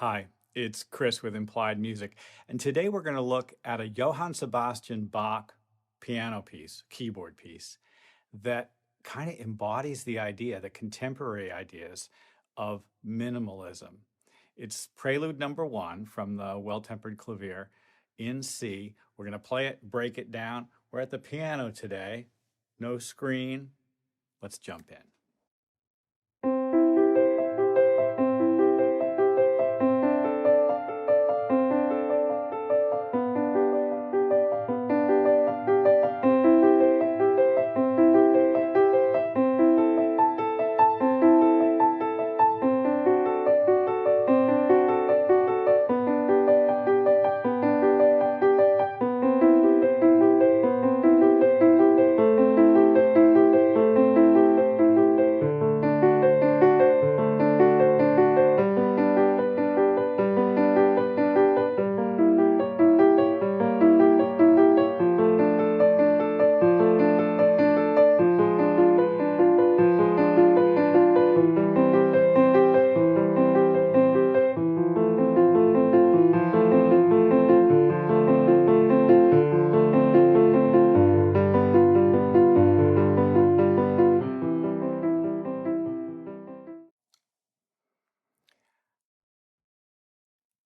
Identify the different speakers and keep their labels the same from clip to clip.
Speaker 1: Hi, it's Chris with Implied Music, and today we're going to look at a Johann Sebastian Bach piano piece, keyboard piece, that kind of embodies the idea, the contemporary ideas of minimalism. It's Prelude number 1 from the Well-Tempered Clavier in C. We're going to play it, break it down. We're at the piano today, no screen. Let's jump in.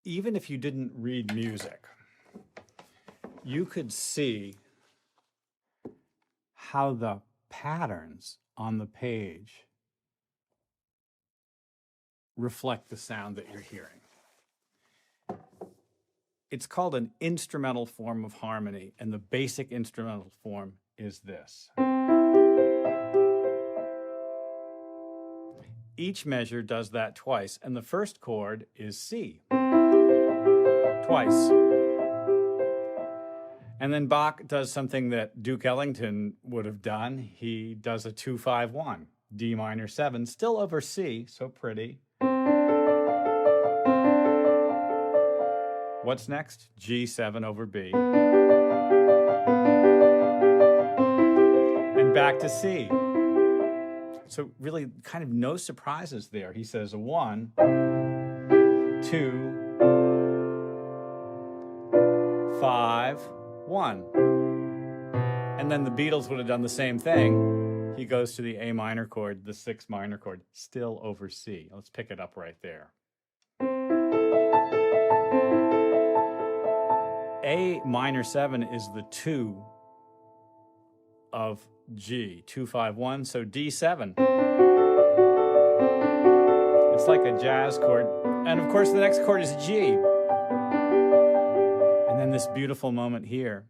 Speaker 1: Even if you didn't read music, you could see how the patterns on the page reflect the sound that you're hearing. It's called an instrumental form of harmony, and the basic instrumental form is this. Each measure does that twice, and the first chord is C. Twice. And then Bach does something that Duke Ellington would have done. He does a 2-5-1, D minor 7, still over C, so pretty. What's next? G7 over B. And back to C. So really kind of no surprises there. He says a 1, 2, 5, 1. And then the Beatles would have done the same thing. He goes to the A minor chord, the 6th minor chord, still over C. Let's pick it up right there. A minor 7 is the 2 of G, 2-5-1, so D7. It's like a jazz chord. And of course the next chord is G. And then this beautiful moment here,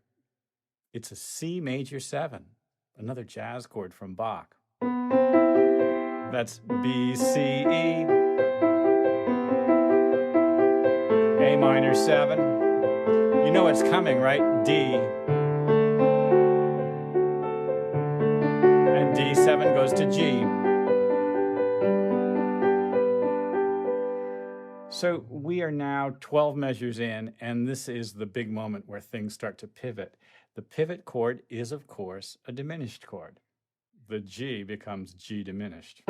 Speaker 1: it's a C major 7, another jazz chord from Bach. That's B, C, E, A minor 7. You know it's coming, right? D. And D7 goes to G. So we are now 12 measures in, and this is the big moment where things start to pivot. The pivot chord is, of course, a diminished chord. The G becomes G diminished,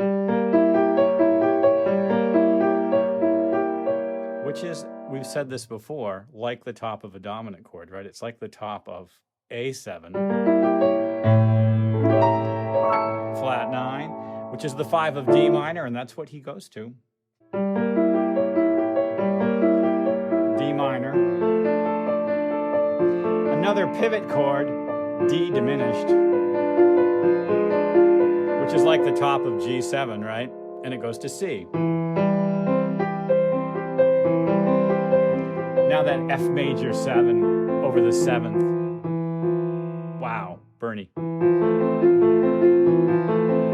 Speaker 1: which is, we've said this before, like the top of a dominant chord, right? It's like the top of A7, flat 9, which is the 5 of D minor, and that's what he goes to. D minor. Another pivot chord, D diminished, which is like the top of G7, right? And it goes to C. Now that F major 7 over the 7th. Wow, Bernie.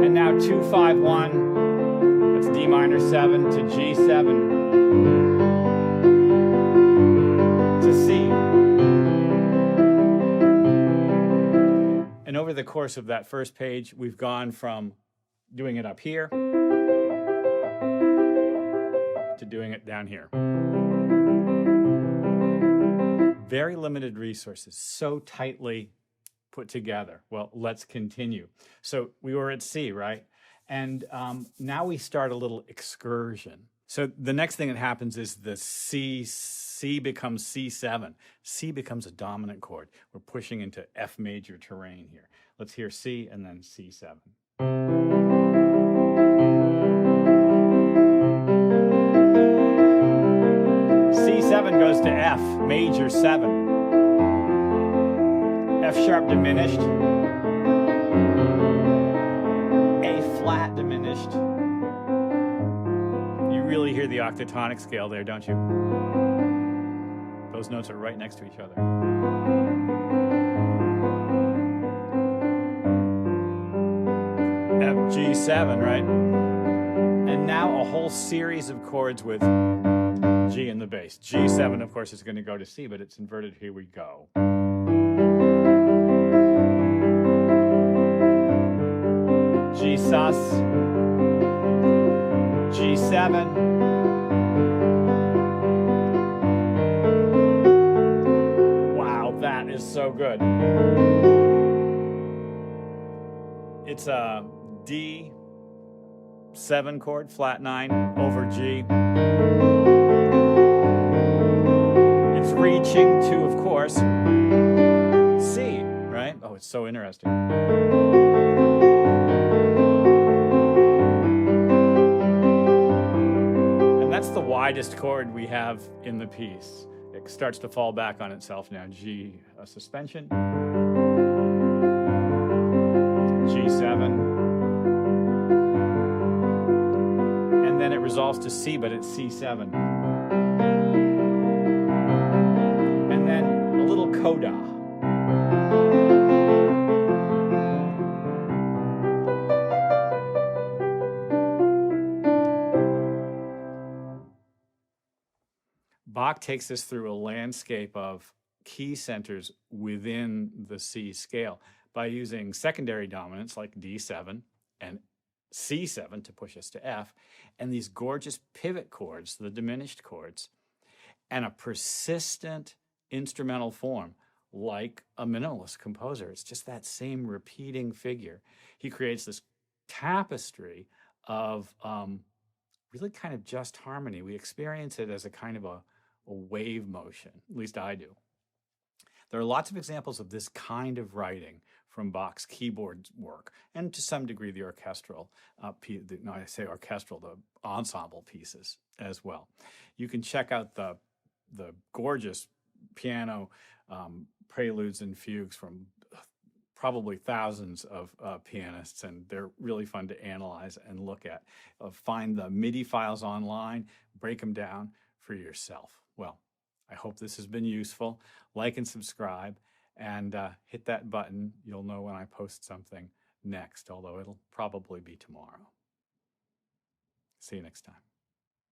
Speaker 1: And now 2-5-1, that's D minor 7 to G7 to C. And over the course of that first page, we've gone from doing it up here to doing it down here. Very limited resources, so tightly put together. Well, let's continue. So we were at C, right? And now we start a little excursion. So the next thing that happens is the C becomes C7. C becomes a dominant chord. We're pushing into F major terrain here. Let's hear C and then C7. C7 goes to F major 7. F sharp diminished. A flat diminished. You really hear the octatonic scale there, don't you? Those notes are right next to each other. F, G7, right? And now a whole series of chords with G in the bass. G7, of course, is going to go to C, but it's inverted. Here we go. G sus, G7, wow, that is so good. It's a D7 chord, flat 9 over G. It's reaching to, of course, C, right? Oh, it's so interesting. That's the widest chord we have in the piece. It starts to fall back on itself now. G, a suspension. G7. And then it resolves to C, but it's C7. And then a little coda. Bach takes us through a landscape of key centers within the C scale by using secondary dominants like D7 and C7 to push us to F, and these gorgeous pivot chords, the diminished chords, and a persistent instrumental form like a minimalist composer. It's just that same repeating figure. He creates this tapestry of really kind of just harmony. We experience it as a kind of a wave motion, at least I do. There are lots of examples of this kind of writing from Bach's keyboard work, and to some degree the orchestral, I say orchestral, the ensemble pieces as well. You can check out the gorgeous piano preludes and fugues from probably thousands of pianists, and they're really fun to analyze and look at. Find the MIDI files online, break them down for yourself. Well, I hope this has been useful. Like and subscribe, and hit that button. You'll know when I post something next, although it'll probably be tomorrow. See you next time.